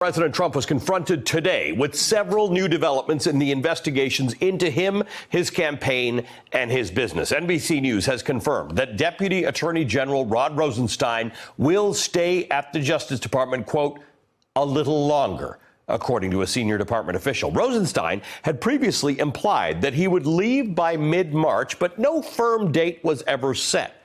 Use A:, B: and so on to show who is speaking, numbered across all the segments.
A: President Trump was confronted today with several new developments in the investigations into him, his campaign, and his business. NBC News has confirmed that Deputy Attorney General Rod Rosenstein will stay at the Justice Department, quote, a little longer, according to a senior department official. Rosenstein had previously implied that he would leave by mid-March, but no firm date was ever set.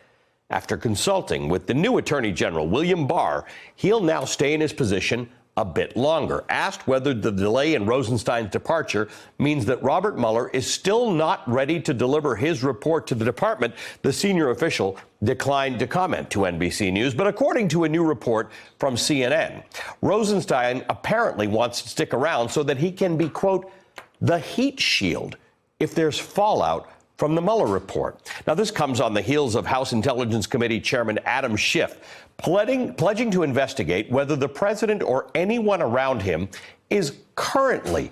A: After consulting with the new Attorney General, William Barr, he'll now stay in his position a bit longer. Asked whether the delay in Rosenstein's departure means that Robert Mueller is still not ready to deliver his report to the department, the senior official declined to comment to NBC News. But according to a new report from CNN, Rosenstein apparently wants to stick around so that he can be, quote, the heat shield if there's fallout from the Mueller report. Now, this comes on the heels of House Intelligence Committee Chairman Adam Schiff pledging to investigate whether the president or anyone around him is currently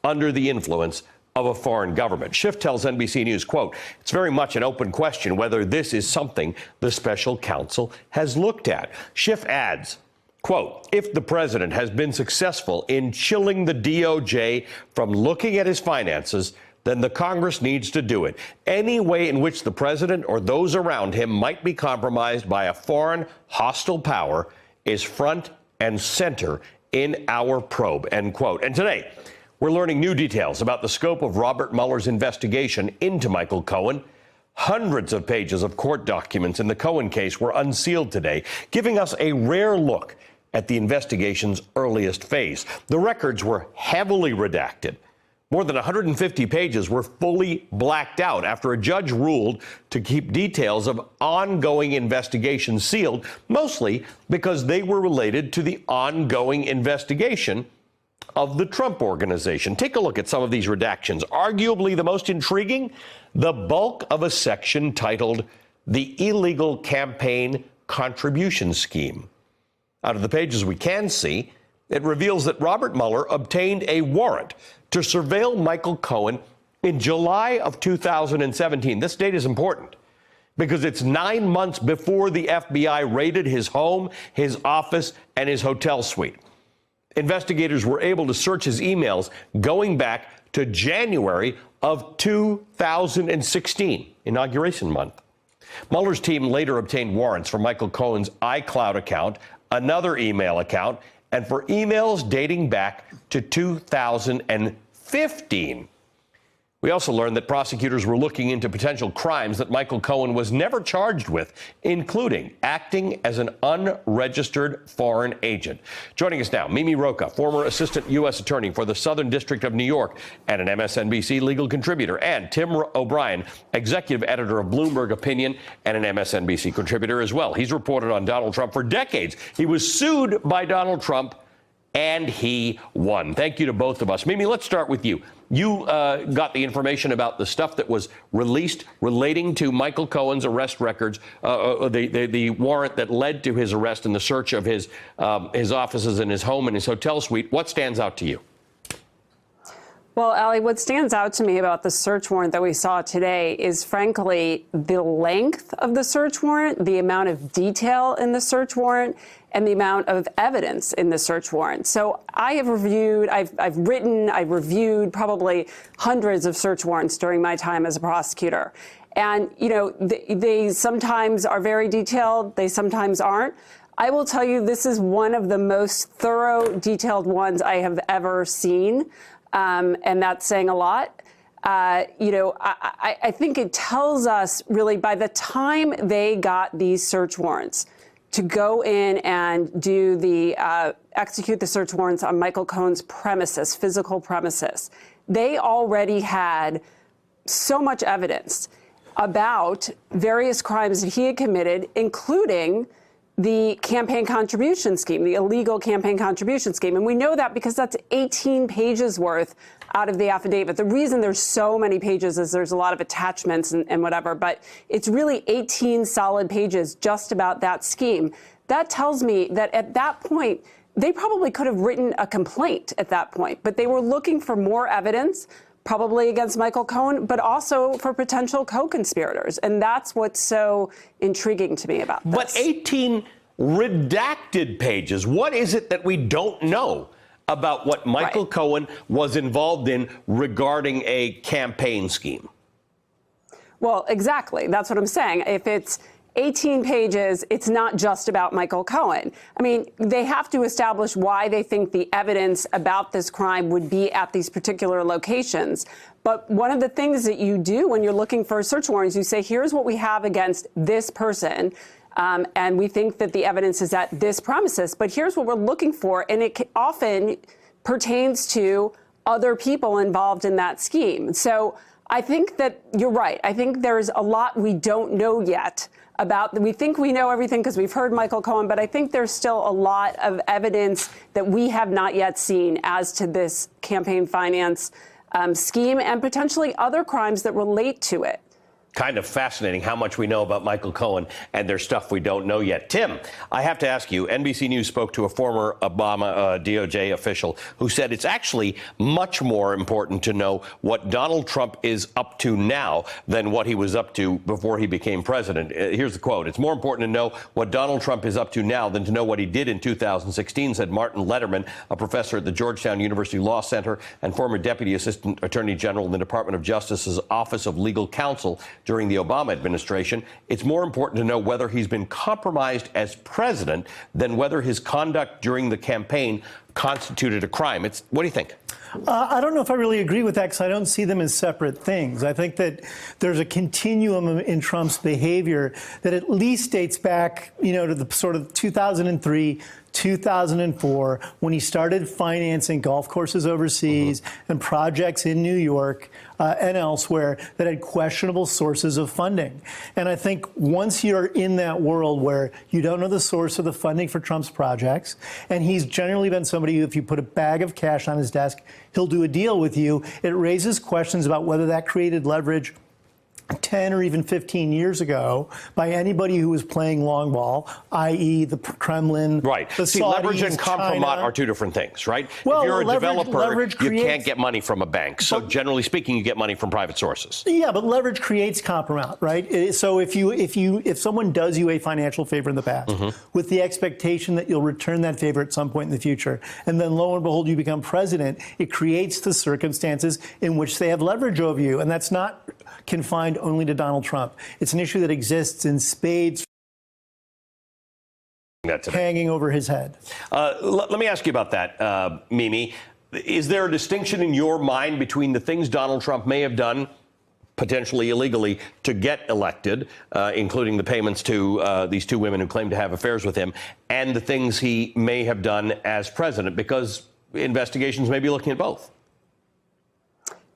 A: under the influence of a foreign government. Schiff tells NBC News, quote, it's very much an open question whether this is something the special counsel has looked at. Schiff adds, quote, if the president has been successful in chilling the DOJ from looking at his finances, then the Congress needs to do it. Any way in which the president or those around him might be compromised by a foreign hostile power is front and center in our probe, end quote. And today, we're learning new details about the scope of Robert Mueller's investigation into Michael Cohen. Hundreds of pages of court documents in the Cohen case were unsealed today, giving us a rare look at the investigation's earliest phase. The records were heavily redacted. More than 150 pages were fully blacked out after a judge ruled to keep details of ongoing investigations sealed, mostly because they were related to the ongoing investigation of the Trump Organization. Take a look at some of these redactions. Arguably the most intriguing, the bulk of a section titled The Illegal Campaign Contribution Scheme. Out of the pages we can see, it reveals that Robert Mueller obtained a warrant to surveil Michael Cohen in July of 2017. This date is important because it's 9 months before the FBI raided his home, his office, and his hotel suite. Investigators were able to search his emails going back to January of 2016, inauguration month. Mueller's team later obtained warrants for Michael Cohen's iCloud account, another email account, and for emails dating back to 2015. We also learned that prosecutors were looking into potential crimes that Michael Cohen was never charged with, including acting as an unregistered foreign agent. Joining us now, Mimi Rocah, former assistant U.S. attorney for the Southern District of New York and an MSNBC legal contributor, and Tim O'Brien, executive editor of Bloomberg Opinion and an MSNBC contributor as well. He's reported on Donald Trump for decades. He was sued by Donald Trump, and he won. Thank you to both of us. Mimi, let's start with you. You got the information about the stuff that was released relating to Michael Cohen's arrest records, the warrant that led to his arrest and the search of his offices and his home and his hotel suite. What stands out to you?
B: Well, Ali, what stands out to me about the search warrant that we saw today is, frankly, the length of the search warrant, the amount of detail in the search warrant, and the amount of evidence in the search warrant. So I have reviewed, I've reviewed probably hundreds of search warrants during my time as a prosecutor. And, you know, they sometimes are very detailed, they sometimes aren't. I will tell you, this is one of the most thorough, detailed ones I have ever seen. And that's saying a lot. I think it tells us, really, by the time they got these search warrants to go in and do execute the search warrants on Michael Cohen's premises, physical premises, they already had so much evidence about various crimes that he had committed, including the campaign contribution scheme, the illegal campaign contribution scheme. And we know that because that's 18 pages worth out of the affidavit. The reason there's so many pages is there's a lot of attachments and whatever, but it's really 18 solid pages just about that scheme. That tells me that at that point, they probably could have written a complaint at that point, but they were looking for more evidence, probably against Michael Cohen, but also for potential co-conspirators. And that's what's so intriguing to me about this.
A: But 18 redacted pages. What is it that we don't know about what Michael Cohen was involved in regarding a campaign scheme?
B: Well, exactly. That's what I'm saying. If it's 18 pages, it's not just about Michael Cohen. I mean, they have to establish why they think the evidence about this crime would be at these particular locations. But one of the things that you do when you're looking for a search warrant is you say, here's what we have against this person. And we think that the evidence is at this premises. But here's what we're looking for. And it often pertains to other people involved in that scheme. So I think that you're right. I think there's a lot we don't know yet about. We think we know everything because we've heard Michael Cohen, but I think there's still a lot of evidence that we have not yet seen as to this campaign finance scheme and potentially other crimes that relate to it.
A: Kind of fascinating how much we know about Michael Cohen, and there's stuff we don't know yet. Tim, I have to ask you, NBC News spoke to a former Obama DOJ official who said it's actually much more important to know what Donald Trump is up to now than what he was up to before he became president. Here's the quote. It's more important to know what Donald Trump is up to now than to know what he did in 2016, said Martin Letterman, a professor at the Georgetown University Law Center and former Deputy Assistant Attorney General in the Department of Justice's Office of Legal Counsel during the Obama administration. It's more important to know whether he's been compromised as president than whether his conduct during the campaign constituted a crime. What do you think?
C: I don't know if I really agree with that because I don't see them as separate things. I think that there's a continuum in Trump's behavior that at least dates back, to the sort of 2003, 2004, when he started financing golf courses overseas and projects in New York and elsewhere that had questionable sources of funding. And I think once you're in that world where you don't know the source of the funding for Trump's projects, and he's generally been somebody who, if you put a bag of cash on his desk, he'll do a deal with you, it raises questions about whether that created leverage 10 or even 15 years ago by anybody who was playing long ball, i.e. the Kremlin,
A: right.
C: the
A: See,
C: Saudis,
A: leverage and compromise are two different things, right?
C: Well,
A: if you're a developer,
C: creates,
A: you can't get money from a bank. So generally speaking, you get money from private sources.
C: Yeah, but leverage creates compromise, right? So if someone does you a financial favor in the past with the expectation that you'll return that favor at some point in the future, and then lo and behold, you become president, it creates the circumstances in which they have leverage over you. And that's not confined only to Donald Trump. It's an issue that exists in spades hanging over his head.
A: Let me ask you about that, Mimi. Is there a distinction in your mind between the things Donald Trump may have done, potentially illegally, to get elected, including the payments to these two women who claim to have affairs with him, and the things he may have done as president? Because investigations may be looking at both.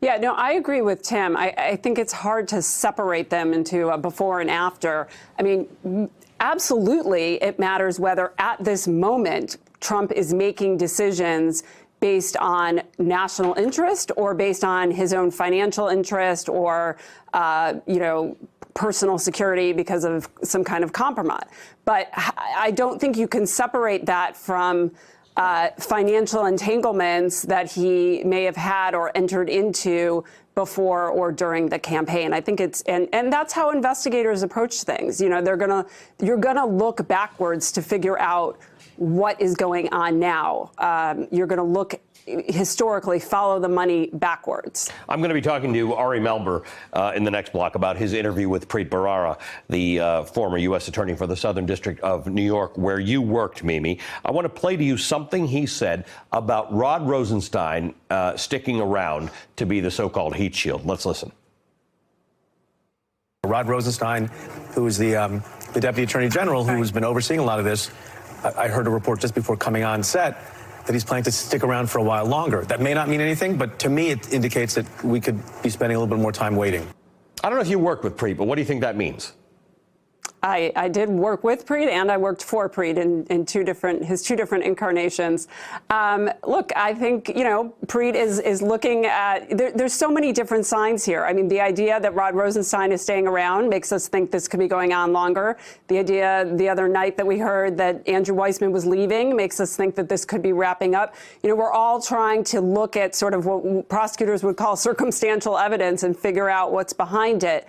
B: Yeah, no, I agree with Tim. I think it's hard to separate them into a before and after. I mean, absolutely, it matters whether at this moment Trump is making decisions based on national interest or based on his own financial interest or, personal security because of some kind of compromise. But I don't think you can separate that from financial entanglements that he may have had or entered into before or during the campaign. I think it's and that's how investigators approach things. You're gonna look backwards to figure out what is going on now. You're gonna look historically, follow the money backwards.
A: I'm going to be talking to Ari Melber in the next block about his interview with Preet Bharara, the former U.S. Attorney for the Southern District of New York, where you worked, Mimi. I want to play to you something he said about Rod Rosenstein sticking around to be the so-called heat shield. Let's listen.
D: Rod Rosenstein, who is the Deputy Attorney General, who has been overseeing a lot of this, I heard a report just before coming on set that he's planning to stick around for a while longer. That may not mean anything, but to me it indicates that we could be spending a little bit more time waiting.
A: I don't know if you worked with Preet, but what do you think that means?
B: I did work with Preet and I worked for Preet in his two different incarnations. Look, I think, Preet is looking at, there's so many different signs here. I mean, the idea that Rod Rosenstein is staying around makes us think this could be going on longer. The idea the other night that we heard that Andrew Weissman was leaving makes us think that this could be wrapping up. We're all trying to look at sort of what prosecutors would call circumstantial evidence and figure out what's behind it.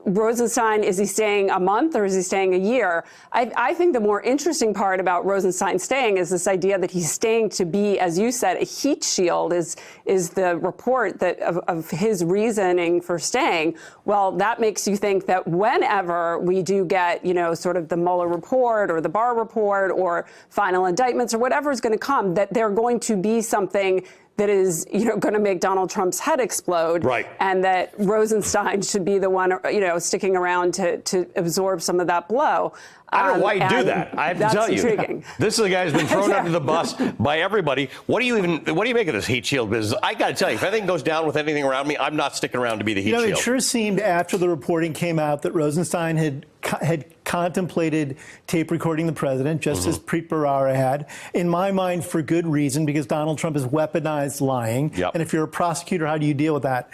B: Rosenstein, is he staying a month or is he staying a year? I think the more interesting part about Rosenstein staying is this idea that he's staying to be, as you said, a heat shield is the report that of his reasoning for staying. Well, that makes you think that whenever we do get, sort of the Mueller report or the Barr report or final indictments or whatever is going to come, that they're going to be something that is, going to make Donald Trump's head explode.
A: Right.
B: And that Rosenstein should be the one, sticking around to absorb some of that blow.
A: I don't know why you do that. I have to tell you.
B: Intriguing.
A: This is a guy who's been thrown under the bus by everybody. What do you make of this heat shield business? I got to tell you, if anything goes down with anything around me, I'm not sticking around to be the heat shield.
C: It sure seemed after the reporting came out that Rosenstein had contemplated tape recording the president, just as Preet Bharara had. In my mind, for good reason, because Donald Trump has weaponized lying.
A: Yep.
C: And if you're a prosecutor, how do you deal with that?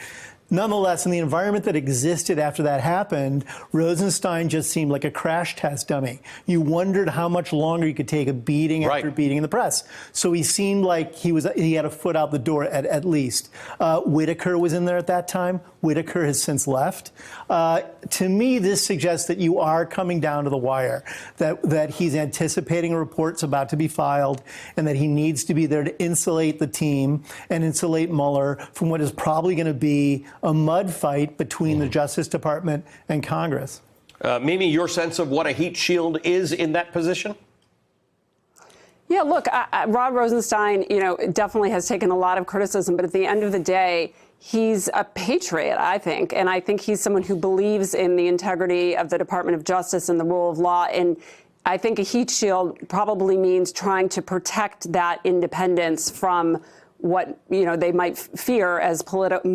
C: Nonetheless, in the environment that existed after that happened, Rosenstein just seemed like a crash test dummy. You wondered how much longer you could take a beating after beating in the press. So he seemed like he had a foot out the door at least. Whitaker was in there at that time. Whitaker has since left. To me, this suggests that you are coming down to the wire, that he's anticipating a report's about to be filed, and that he needs to be there to insulate the team and insulate Mueller from what is probably going to be a mud fight between the Justice Department and Congress.
A: Mimi, your sense of what a heat shield is in that position?
B: Yeah, look, Rod Rosenstein, definitely has taken a lot of criticism, but at the end of the day, he's a patriot, I think. And I think he's someone who believes in the integrity of the Department of Justice and the rule of law. And I think a heat shield probably means trying to protect that independence from what they might fear as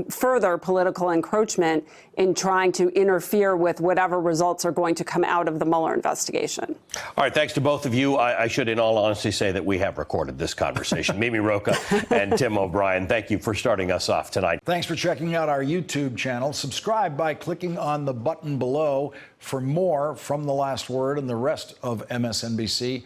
B: further political encroachment in trying to interfere with whatever results are going to come out of the Mueller investigation.
A: All right, thanks to both of you. I should, in all honesty, say that we have recorded this conversation. Mimi Rocah and Tim O'Brien, thank you for starting us off tonight.
E: Thanks for checking out our YouTube channel. Subscribe by clicking on the button below for more from The Last Word and the rest of MSNBC.